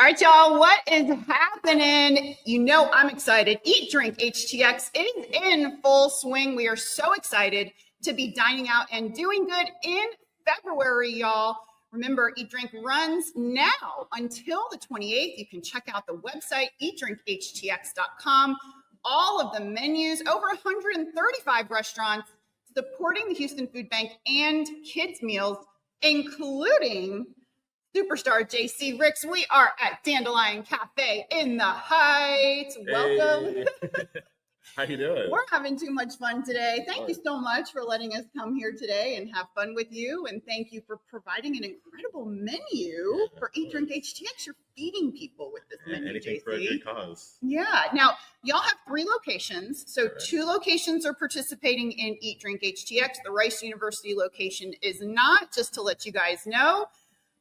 right, y'all, what is happening? You know I'm excited. Eat Drink HTX is in full swing. We are so excited to be dining out and doing good in February, y'all. Remember, Eat Drink runs now until the 28th. You can check out the website, eatdrinkhtx.com. All of the menus, over 135 restaurants supporting the Houston Food Bank and kids' meals, including Superstar J.C. Ricks. We are at Dandelion Cafe in the Heights. Welcome. Hey. How you doing? We're having too much fun today. Thank you so much for letting us come here today and have fun with you. And thank you for providing an incredible menu for Eat Drink HTX. You're feeding people with this menu, anything JC. for a good cause. Yeah. Now, y'all have 3 locations. So 2 locations are participating in Eat Drink HTX. The Rice University location is not, just to let you guys know.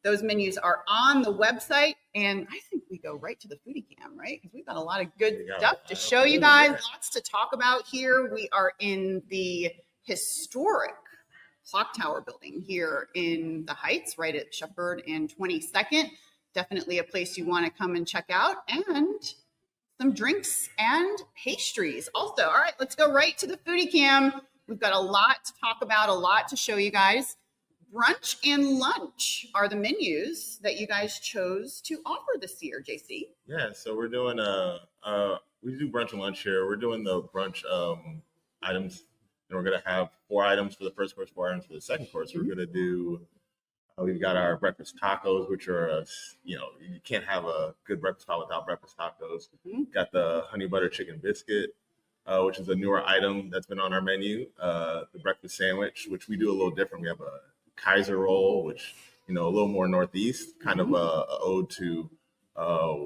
Those menus are on the website, and I think we go right to the foodie cam, right? Because we've got a lot of good stuff to show you guys, lots to talk about here. We are in the historic Clock Tower building here in the Heights, right at Shepherd and 22nd. Definitely a place you want to come and check out, and some drinks and pastries also. All right, let's go right to the foodie cam. We've got a lot to talk about, a lot to show you guys. Brunch and lunch are the menus that you guys chose to offer this year, JC. Yeah, so we're doing we do brunch and lunch here. We're doing the brunch items, and we're gonna have 4 items for the first course, 4 items for the second course. We're gonna do. We've got our breakfast tacos, which are you can't have a good breakfast spot without breakfast tacos. Got the honey butter chicken biscuit, which is a newer item that's been on our menu. The breakfast sandwich, which we do a little different. We have a Kaiser roll, which a little more northeast, kind of a ode to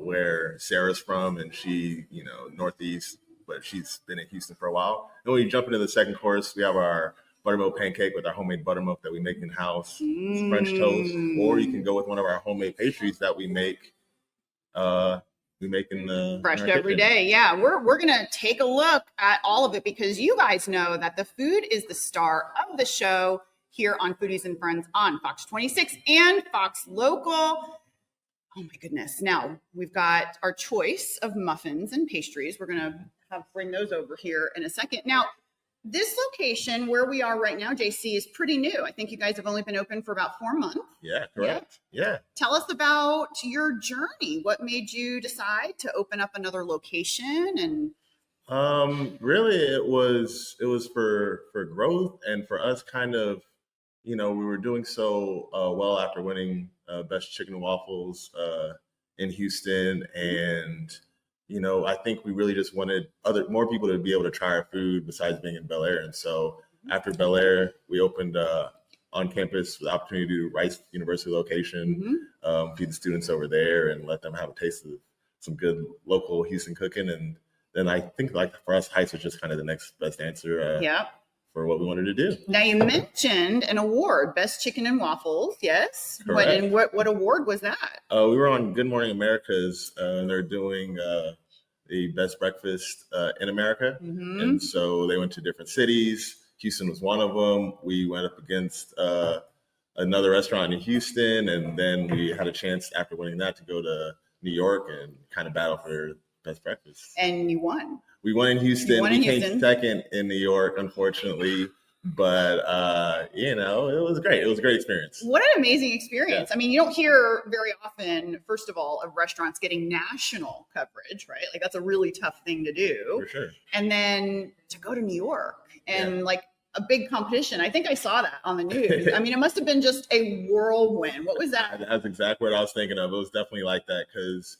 where Sarah's from, and she northeast, but she's been in Houston for a while. And when you jump into the second course, we have our buttermilk pancake with our homemade buttermilk that we make in house. It's French toast, or you can go with one of our homemade pastries that we make. We make in the fresh every day. Yeah, we're gonna take a look at all of it because you guys know that the food is the star of the show here on Foodies and Friends on Fox 26 and Fox Local. Oh my goodness. Now we've got our choice of muffins and pastries. We're going to bring those over here in a second. Now, this location where we are right now, JC, is pretty new. I think you guys have only been open for about 4 months. Yeah, correct. Yeah. Tell us about your journey. What made you decide to open up another location? And really it was for growth, and for us kind of we were doing so well after winning Best Chicken and Waffles in Houston. And, I think we really just wanted more people to be able to try our food besides being in Bellaire. And so after Bellaire, we opened on campus with the opportunity to do Rice University location, feed the students over there and let them have a taste of some good local Houston cooking. And then I think for us, Heights was just kind of the next best answer. For what we wanted to do. Now you mentioned an award, Best Chicken and Waffles, yes? Correct. What award was that? We were on Good Morning America's, and they're doing the best breakfast in America. And so they went to different cities. Houston was one of them. We went up against another restaurant in Houston, and then we had a chance after winning that to go to New York and kind of battle for best breakfast. And you won. We won in Houston. We came second in New York, unfortunately. But, it was great. It was a great experience. What an amazing experience. Yeah. I mean, you don't hear very often, first of all, of restaurants getting national coverage, right? Like, that's a really tough thing to do. For sure. And then to go to New York and a big competition. I think I saw that on the news. I mean, it must have been just a whirlwind. What was that? That's exactly what I was thinking of. It was definitely like that because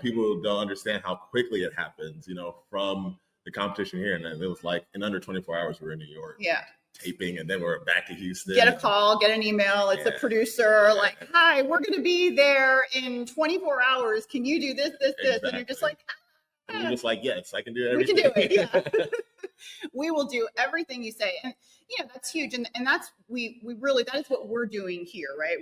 people don't understand how quickly it happens, from the competition here. And then it was like in under 24 hours, we were in New York. Yeah. Taping, and then we're back to Houston. Get a call, get an email. It's a producer like, hi, we're going to be there in 24 hours. Can you do this? Exactly. And you're just like, And you're just like, yes, I can do everything. We can do it. Yeah. We will do everything you say. And that's huge. And that's, we really, that is what we're doing here, right?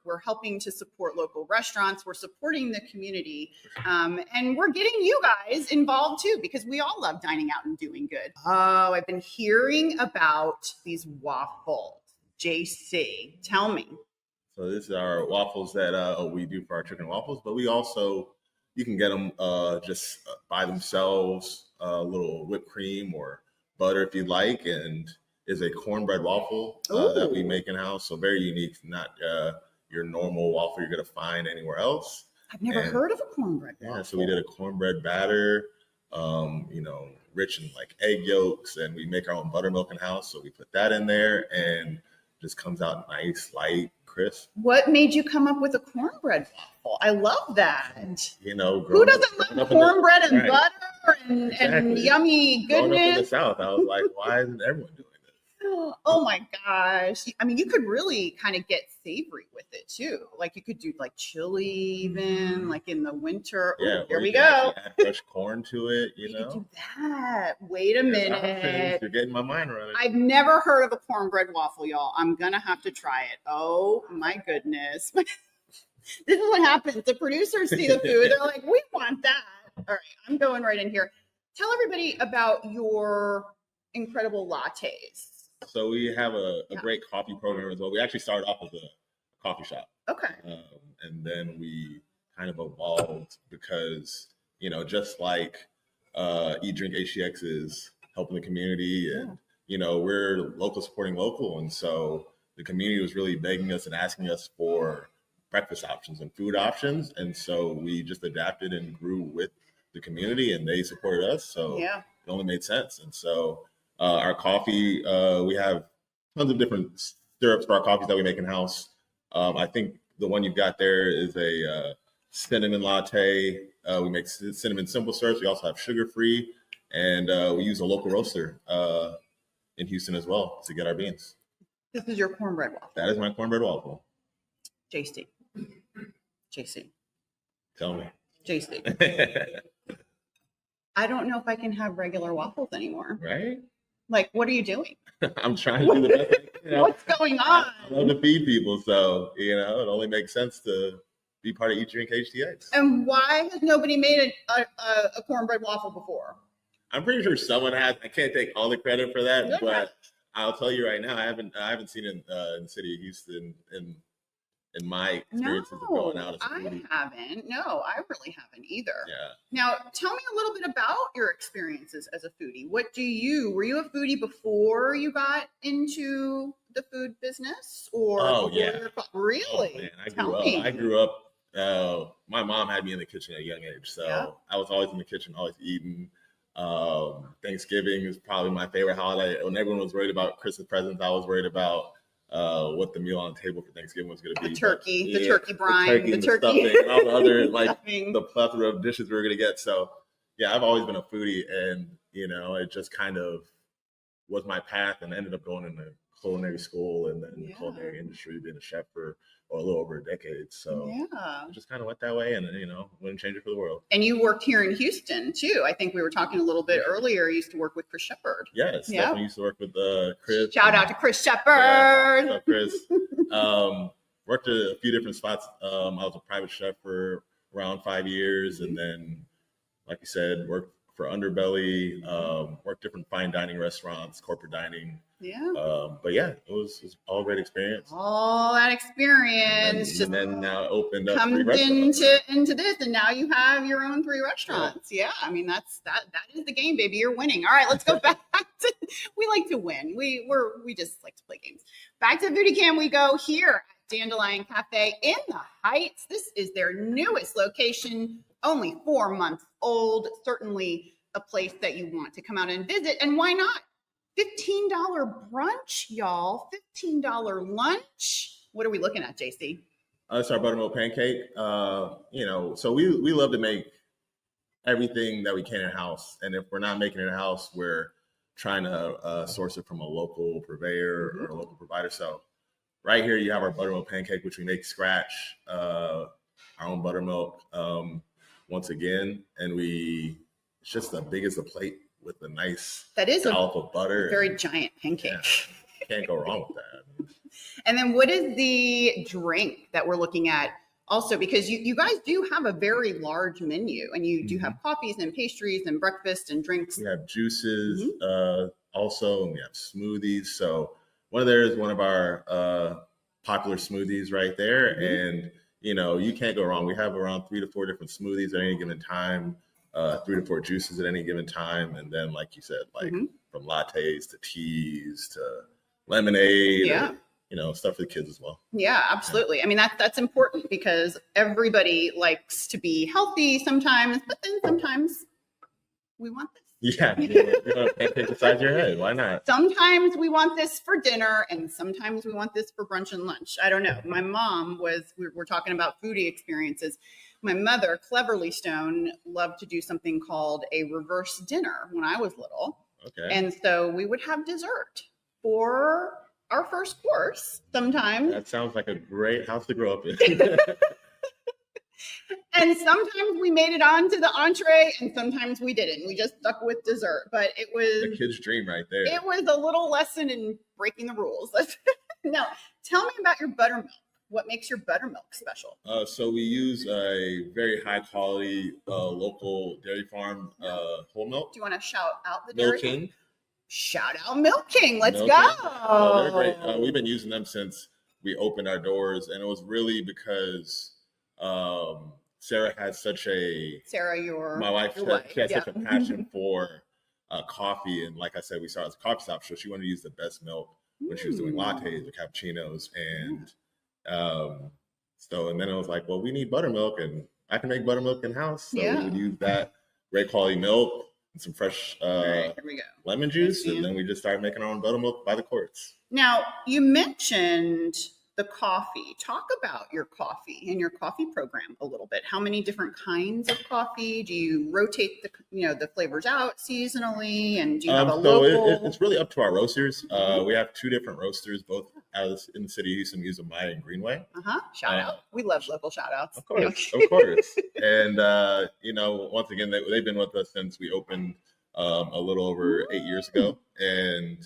We're helping to support local restaurants. We're supporting the community. And we're getting you guys involved too, because we all love dining out and doing good. Oh, I've been hearing about these waffles. JC, tell me. So this is our waffles that we do for our chicken waffles, but we also, you can get them just by themselves, a little whipped cream or butter if you'd like, and is a cornbread waffle that we make in house. So very unique, not your normal waffle you're gonna find anywhere else. I've never heard of a cornbread waffle. Yeah, so we did a cornbread batter, rich in like egg yolks, and we make our own buttermilk in house. So we put that in there, and just comes out nice, light, crisp. What made you come up with a cornbread waffle? I love that. Who doesn't love cornbread and butter and yummy goodness? Growing up in the South, I was like, why isn't everyone doing this? Oh my gosh. I mean, you could really kind of get savory with it too. Like you could do like chili even, like in the winter. Yeah, here we go. Add fresh corn to it, you could do that. Wait a minute. You're getting my mind running. I've never heard of a cornbread waffle, y'all. I'm going to have to try it. Oh my goodness. This is what happens. The producers see the food. They're like, we want that. All right, I'm going right in here. Tell everybody about your incredible lattes. So we have a great coffee program as well. We actually started off as a coffee shop. Okay. And then we kind of evolved because, just like Eat Drink HTX is helping the community and, we're local supporting local. And so the community was really begging us and asking us for breakfast options and food options. And so we just adapted and grew with the community and they supported us. So it only made sense. And so our coffee, we have tons of different syrups for our coffees that we make in house. I think the one you've got there is a cinnamon latte. We make cinnamon simple syrups. We also have sugar-free, and we use a local roaster in Houston as well to get our beans. This is your cornbread waffle. That is my cornbread waffle. J.C. Tell me. J.C. I don't know if I can have regular waffles anymore. Right? Like, what are you doing? I'm trying to do the best. What's going on? I love to feed people, so it only makes sense to be part of Eat Drink HTX. And why has nobody made a cornbread waffle before? I'm pretty sure someone has. I can't take all the credit for that, but I'll tell you right now, I haven't seen it in the city of Houston in my experiences of going out as a foodie. I haven't. No, I really haven't either. Yeah. Now, tell me a little bit about your experiences as a foodie. Were you a foodie before you got into the food business? Or really? Oh, man, I grew up. My mom had me in the kitchen at a young age, so I was always in the kitchen, always eating. Thanksgiving is probably my favorite holiday. When everyone was worried about Christmas presents, I was worried about what the meal on the table for Thanksgiving was going to be. The turkey brine, the turkey, stuffing, all the other the plethora of dishes we were going to get. So I've always been a foodie, and it just kind of was my path, and ended up going into culinary school and then the culinary industry, being a chef for a little over a decade. So it just kind of went that way, and wouldn't change it for the world. And you worked here in Houston too. I think we were talking a little bit earlier. You used to work with Chris Shepard. Yes, definitely used to work with Chris. Shout out to Chris Shepard. Yeah, Chris. Worked at a few different spots. I was a private chef for around 5 years, and then, like you said, worked for Underbelly. Worked different fine dining restaurants, corporate dining. But it was all a great experience. All that experience. And then now opened up comes into this, and now you have your own 3 restaurants. I mean, that is the game, baby. You're winning. All right, let's go back to, we like to win. We just like to play games. Back to Foodie Cam we go here at Dandelion Cafe in the Heights. This is their newest location, only 4 months old. Certainly a place that you want to come out and visit, and why not? $15 brunch, y'all. $15 lunch. What are we looking at, JC? It's our buttermilk pancake. So we love to make everything that we can in-house. And if we're not making it in-house, we're trying to source it from a local purveyor or a local provider. So right here, you have our buttermilk pancake, which we make scratch, our own buttermilk once again. And it's just the big as a plate with a nice dollop of butter. Very giant pancake. Can't go wrong with that. And then what is the drink that we're looking at also? Because you guys do have a very large menu, and you do have coffees and pastries and breakfast and drinks. We have juices also, and we have smoothies. So one of our popular smoothies right there. Mm-hmm. And, you can't go wrong. We have around 3 to 4 different smoothies at any given time, 3 to 4 juices at any given time. And then, like you said, like Mm-hmm. from lattes to teas to lemonade, Yeah. stuff for the kids as well. Yeah, absolutely. I mean, that's important because everybody likes to be healthy sometimes, but then sometimes we want this. Yeah, you want a pancake the size of your head. Why not? Sometimes we want this for dinner and sometimes we want this for brunch and lunch. I don't know. My mom we're talking about foodie experiences. My mother, Cleverly Stone, loved to do something called a reverse dinner when I was little. Okay. And so we would have dessert for our first course sometimes. That sounds like a great house to grow up in. And sometimes we made it onto the entree and sometimes we didn't. We just stuck with dessert. But it was the kid's dream right there. It was a little lesson in breaking the rules. Now, tell me about your buttermilk. What makes your buttermilk special? So we use a very high quality local dairy farm whole milk. Do you want to shout out the Milk dairy? King. Shout out Milk King. Let's Milk go. King. They're great. We've been using them since we opened our doors. And it was really because Sarah had such my wife, she had such a passion for coffee. And like I said, we started as a coffee shop, so she wanted to use the best milk when she was doing lattes or cappuccinos. And and then it was like, well, we need buttermilk and I can make buttermilk in house. So we would use that great quality milk and some fresh here we go. lemon juice. And then we just started making our own buttermilk by the quarts. Now, you mentioned the coffee. Talk about your coffee and your coffee program a little bit. How many different kinds of coffee? Do you rotate the flavors out seasonally? And do you have a local? It's really up to our roasters. We have 2 different roasters, both out in the city of Houston. We use a Maya and Greenway. Shout out. We love local shout outs. Of course. And, once again, they've been with us since we opened a little over 8 years ago. And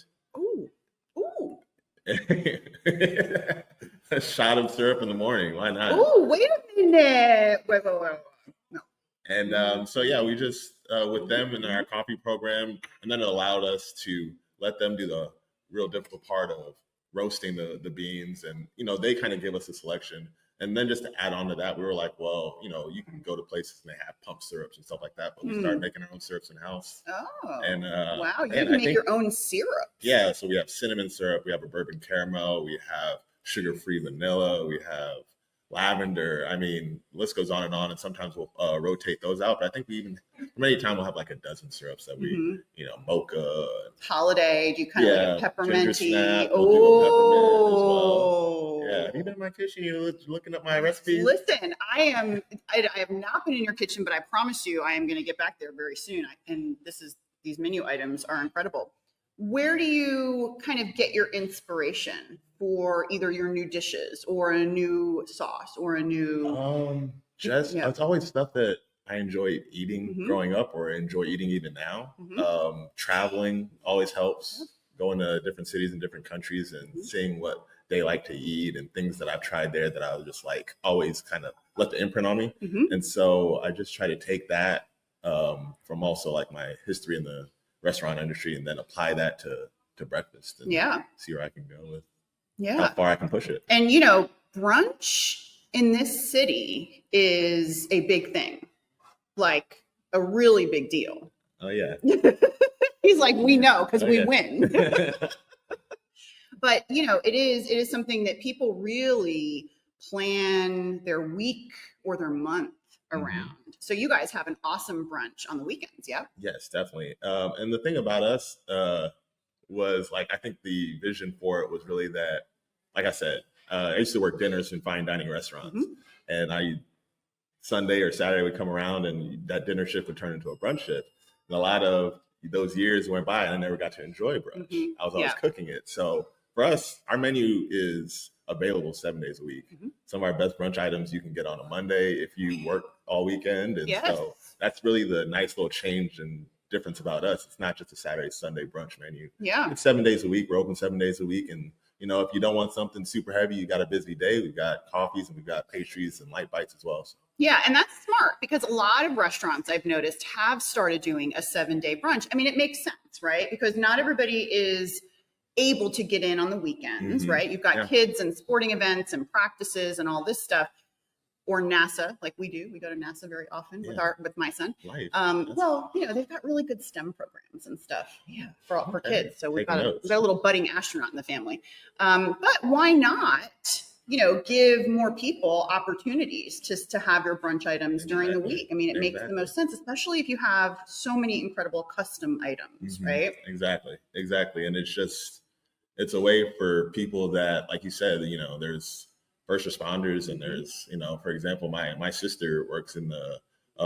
a shot of syrup in the morning. Why not? Oh, wait a minute. Wait. No. And we just with them in our coffee program, and then it allowed us to let them do the real difficult part of roasting the beans, and they kind of give us a selection. And then just to add on to that, we were like, well, you can go to places and they have pump syrups and stuff like that, but we started making our own syrups in house. Oh, and wow! You can make your own syrup. Yeah, so we have cinnamon syrup, we have a bourbon caramel, we have sugar-free vanilla, we have lavender. I mean, the list goes on, and sometimes we'll rotate those out. But I think many times we'll have like a dozen syrups that we, mocha. Holiday, do you kind of like pepperminty? We'll do a peppermint as well. Yeah, have you been in my kitchen? You're looking up my recipes? Listen, I have not been in your kitchen, but I promise you I am going to get back there very soon. These menu items are incredible. Where do you kind of get your inspiration for either your new dishes or a new sauce or a new? It's always stuff that I enjoy eating growing up or enjoy eating even now. Traveling always helps. Going to different cities and different countries and seeing what they like to eat and things that I've tried there that I was just like always kind of left the imprint on me. And so I just try to take that from also like my history in the restaurant industry and then apply that to breakfast and see where I can go with how far I can push it. And brunch in this city is a big thing, like a really big deal. Oh yeah. He's like, we know because we win. But it is something that people really plan their week or their month around. So you guys have an awesome brunch on the weekends, yeah? Yes, definitely. And the thing about us was like, I think the vision for it was really that, like I said, I used to work dinners in fine dining restaurants, and Sunday or Saturday would come around and that dinner shift would turn into a brunch shift. And a lot of those years went by and I never got to enjoy brunch. I was always cooking it. So for us, our menu is available 7 days a week. Some of our best brunch items you can get on a Monday if you work all weekend. And so that's really the nice little change and difference about us. It's not just a Saturday, Sunday brunch menu. Yeah. It's 7 days a week. We're open 7 days a week. And, if you don't want something super heavy, you got a busy day. We've got coffees and we've got pastries and light bites as well. So. Yeah. And that's smart because a lot of restaurants I've noticed have started doing a 7-day brunch. I mean, it makes sense, right? Because not everybody is able to get in on the weekends, right? You've got kids and sporting events and practices and all this stuff. Or NASA, like we do. We go to NASA very often with my son. Well, they've got really good STEM programs and stuff. Yeah, for kids. So we've got a little budding astronaut in the family. But why not, give more people opportunities to have your brunch items during the week? I mean, it makes the most sense, especially if you have so many incredible custom items, right? Exactly. And it's a way for people that, like you said, there's first responders, and there's, for example, my sister works in the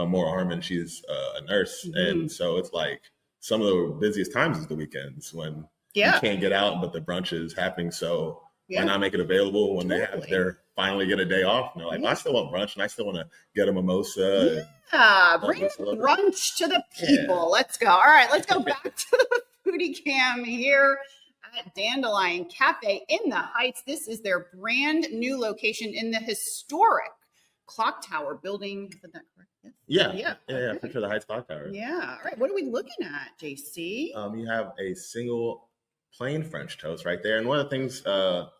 Moore Arm, she's a nurse. And so it's like some of the busiest times is the weekends when you can't get out, but the brunch is happening. So why not make it available when they're finally get a day off? And they're like, well, I still want brunch and I still want to get a mimosa. Bring brunch to the people. Let's go. All right, let's go back to the foodie cam here at Dandelion Cafe in the Heights. This is their brand new location in the historic Clock Tower building. Is that correct? Yeah, for sure, the Heights Clock Tower. Yeah. All right. What are we looking at, JC? You have a single plain French toast right there. And one of the things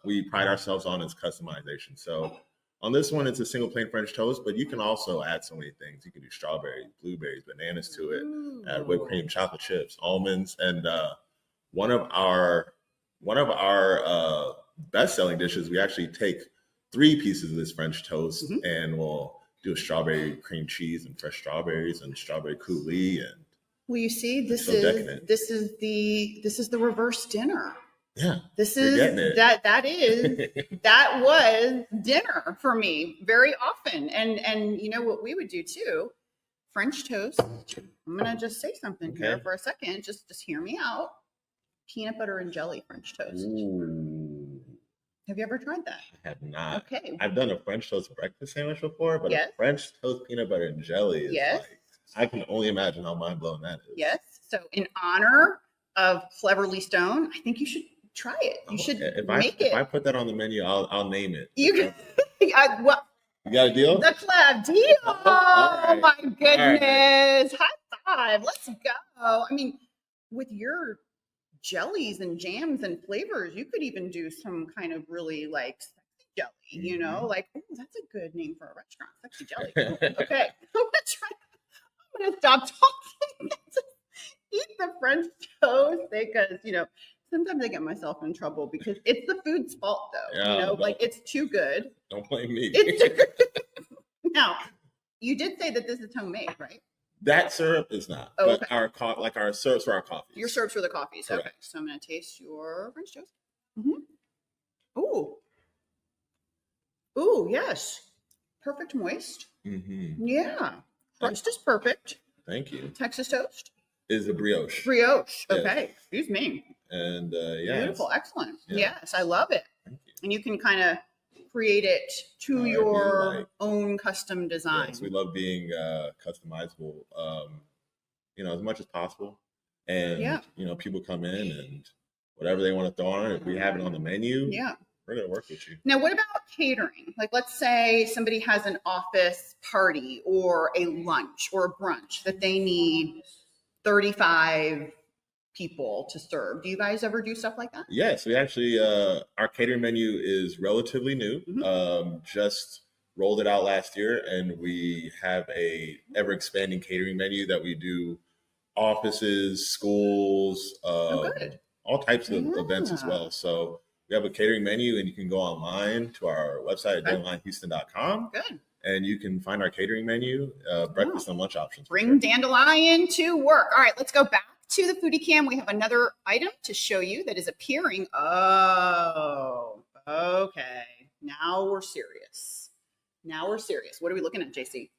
we pride ourselves on is customization. So on this one, it's a single plain French toast, but you can also add so many things. You can do strawberries, blueberries, bananas to it, add whipped cream, chocolate chips, almonds. And one of our best-selling dishes, we actually take 3 pieces of this French toast and we'll do a strawberry cream cheese and fresh strawberries and strawberry coulis. And well, you see, this is the reverse dinner. Yeah, this is that was dinner for me very often. And what we would do too, French toast. I'm gonna just say something here for a second. Just hear me out. Peanut butter and jelly French toast. Ooh. Have you ever tried that? I have not. Okay. I've done a French toast breakfast sandwich before, but a French toast peanut butter and jelly is like, I can only imagine how mind-blowing that is. Yes. So in honor of Cleverly Stone, I think you should try it. You should make it. If I put that on the menu, I'll name it. You can. You got a deal? The club deal. Oh my goodness. High five. Let's go. I mean, with your jellies and jams and flavors, you could even do some kind of really like sexy jelly, like, that's a good name for a restaurant, sexy jelly. Okay. I'm gonna stop talking. Eat the French toast because sometimes I get myself in trouble because it's the food's fault though. Like it's too good. Don't blame me. It's too good. Now, you did say that this is homemade, right? That syrup is not, but our syrups for our coffees. Your syrups for the coffees. Correct. Okay, so I'm going to taste your French toast. Ooh, yes, perfect moist. Yeah, crust is perfect. Thank you. Texas toast is a brioche. Brioche. Okay, excuse me. And beautiful, excellent. Yes, I love it. Thank you. And you can kind of create it to your own custom design. Yes, we love being customizable, as much as possible. And, people come in and whatever they want to throw on it, if we have it on the menu, we're going to work with you. Now, what about catering? Like, let's say somebody has an office party or a lunch or a brunch that they need 35 people to serve. Do you guys ever do stuff like that? Yes, we actually, our catering menu is relatively new. Just rolled it out last year, and we have a ever expanding catering menu that we do offices, schools, all types of events as well. So we have a catering menu, and you can go online to our website at dandelionhouston.com. Good. And you can find our catering menu, breakfast and lunch options. Bring Dandelion to work. All right, let's go back to the foodie cam. We have another item to show you that is appearing. Oh, okay. Now we're serious. What are we looking at, JC?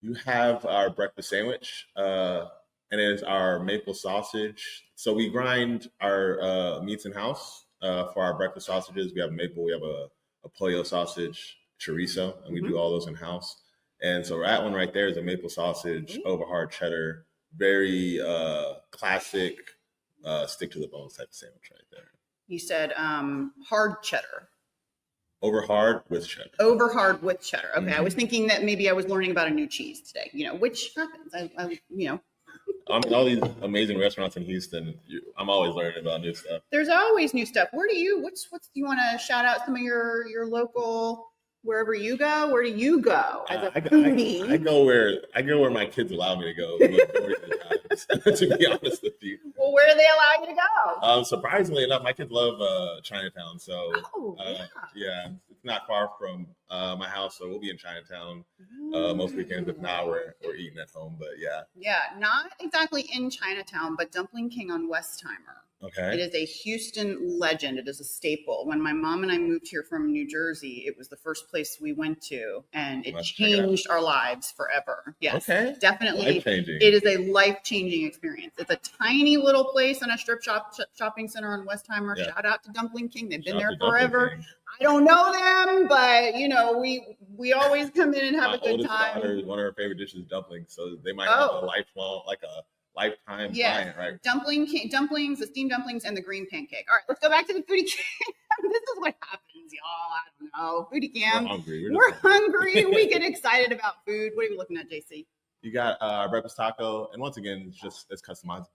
You have our breakfast sandwich, and it is our maple sausage. So we grind our meats in-house for our breakfast sausages. We have maple, we have a pollo sausage, chorizo, and we do all those in-house. And so that one right there is a maple sausage over hard cheddar. Very classic, stick to the bones type of sandwich right there. You said hard cheddar. Over hard with cheddar. Over hard with cheddar. Okay, I was thinking that maybe I was learning about a new cheese today. Which happens. I mean, all these amazing restaurants in Houston. I'm always learning about new stuff. There's always new stuff. Where do you? What's? Do you want to shout out some of your local? Wherever you go, where do you go as a foodie? I go where my kids allow me to go. To be honest with you. Well, where do they allow you to go? Surprisingly enough, my kids love Chinatown. So yeah, it's not far from my house, so we'll be in Chinatown most weekends. If not, we're eating at home. But yeah, not exactly in Chinatown, but Dumpling King on Westheimer. Okay. It is a Houston legend. It is a staple. When my mom and I moved here from New Jersey, it was the first place we went to, and it changed our lives forever. Yes, okay. Definitely. Life-changing. It is a life-changing experience. It's a tiny little place in a strip shopping center in Westheimer. Yeah. Shout out to Dumpling King. They've been there forever. I don't know them, but we always come in and have a good time. Daughter, one of her favorite dishes is dumplings, so they might have a lifelong, lifetime client, right? Dumplings, the steamed dumplings, and the green pancake. All right, let's go back to the foodie cam. This is what happens, y'all. I don't know. Foodie cam. We're hungry. We get excited about food. What are you looking at, JC? You got breakfast taco, and once again, it's customizable.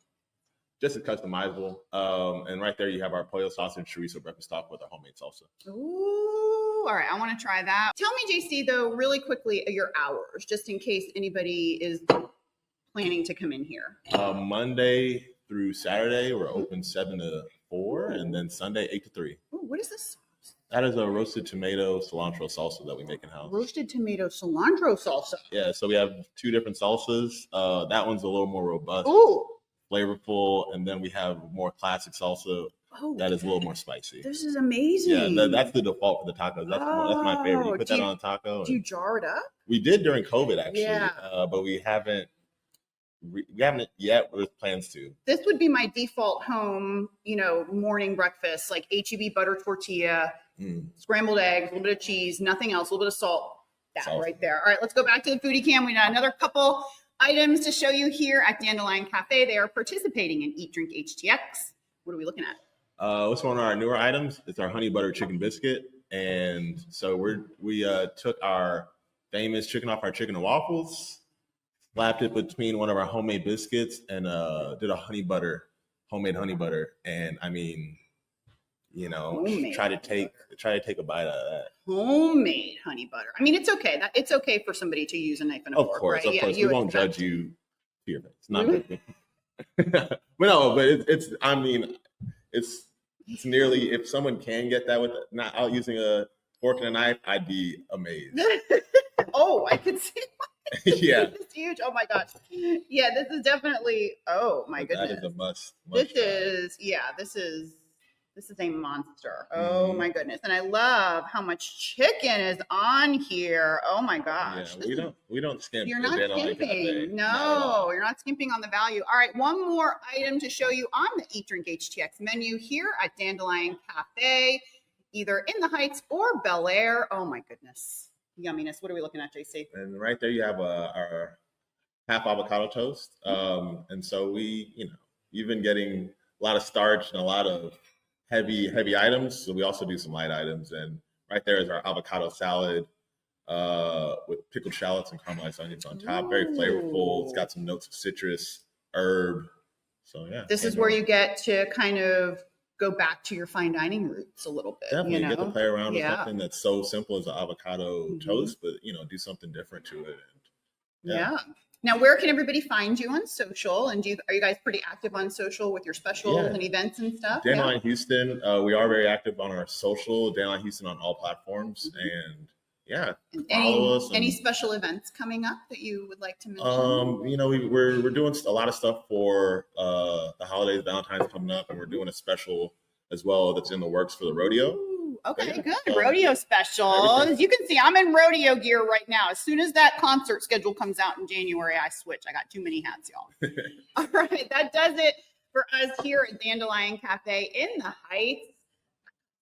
Just as customizable. And right there, you have our pollo sausage chorizo breakfast taco with our homemade salsa. Ooh, all right. I want to try that. Tell me, JC, though, really quickly, your hours, just in case anybody is planning to come in here. Monday through Saturday, we're open 7 to 4, and then Sunday 8 to 3. Ooh, what is this? That is a roasted tomato cilantro salsa that we make in house. Roasted tomato cilantro salsa. Yeah, so we have 2 different salsas. That one's a little more robust, flavorful, and then we have more classic salsa that is a little more spicy. This is amazing. Yeah, that's the default for the tacos. That's my favorite. You put that on a taco. Do you jar it up? We did during COVID, actually, but we haven't yet with plans to. This would be my default home, morning breakfast, like HEB butter tortilla, scrambled eggs, a little bit of cheese, nothing else, a little bit of salt. Right there. All right, let's go back to the foodie cam. We got another couple items to show you here at Dandelion Cafe. They are participating in Eat Drink HTX. What are we looking at? What's one of our newer items? It's our honey butter chicken biscuit. And so we took our famous chicken off our chicken and waffles, slapped it between one of our homemade biscuits, and did a homemade honey butter. And I mean, try to take a bite out of that. Homemade honey butter. I mean, it's okay. It's okay for somebody to use a knife and a fork, right? Of course. We won't judge you to your face. Not really? But no, but it's nearly, if someone can get that not out using a fork and a knife, I'd be amazed. I could see. Yeah. This is huge. Oh my gosh. Yeah, this is definitely, oh my goodness. That is a must. This is a monster. Oh my goodness. And I love how much chicken is on here. Oh my gosh. Yeah, we don't skimp. You're not skimping. No, you're not skimping on the value. All right, one more item to show you on the Eat Drink HTX menu here at Dandelion Cafe, either in the Heights or Bellaire. Oh my goodness. Yumminess. What are we looking at, JC? And right there you have our half avocado toast. And so you've been getting a lot of starch and a lot of heavy items. So we also do some light items. And right there is our avocado salad with pickled shallots and caramelized onions on top. Very flavorful. It's got some notes of citrus, herb. So yeah. This is where you get to kind of go back to your fine dining roots a little bit. Definitely get to play around with something that's so simple as an avocado toast, but do something different to it. And, Now, where can everybody find you on social? And are you guys pretty active on social with your specials and events and stuff? Dandelion Houston, we are very active on our social. Dandelion Houston on all platforms, and follow us. Any special events coming up that you would like to mention? We're doing a lot of stuff for the holidays. Valentine's coming up, and we're doing a special as well that's in the works for the rodeo. Ooh, okay, good. Rodeo special. As you can see, I'm in rodeo gear right now. As soon as that concert schedule comes out in January, I switch. I got too many hats, y'all. All right, that does it for us here at Dandelion Cafe in the Heights.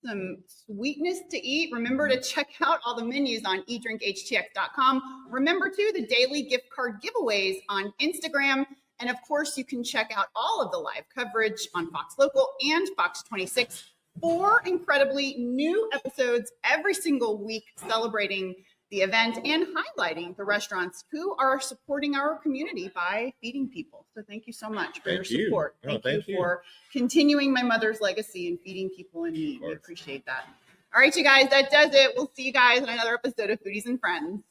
Some sweetness to eat. Remember to check out all the menus on eatdrinkhtx.com. Remember too, the daily gift card giveaways on Instagram. And of course, you can check out all of the live coverage on Fox Local and Fox 26. 4 incredibly new episodes every single week celebrating the event and highlighting the restaurants who are supporting our community by feeding people. So thank you so much for your support. Thank you for continuing my mother's legacy and feeding people in need. We appreciate that. All right, you guys, that does it. We'll see you guys in another episode of Foodies and Friends.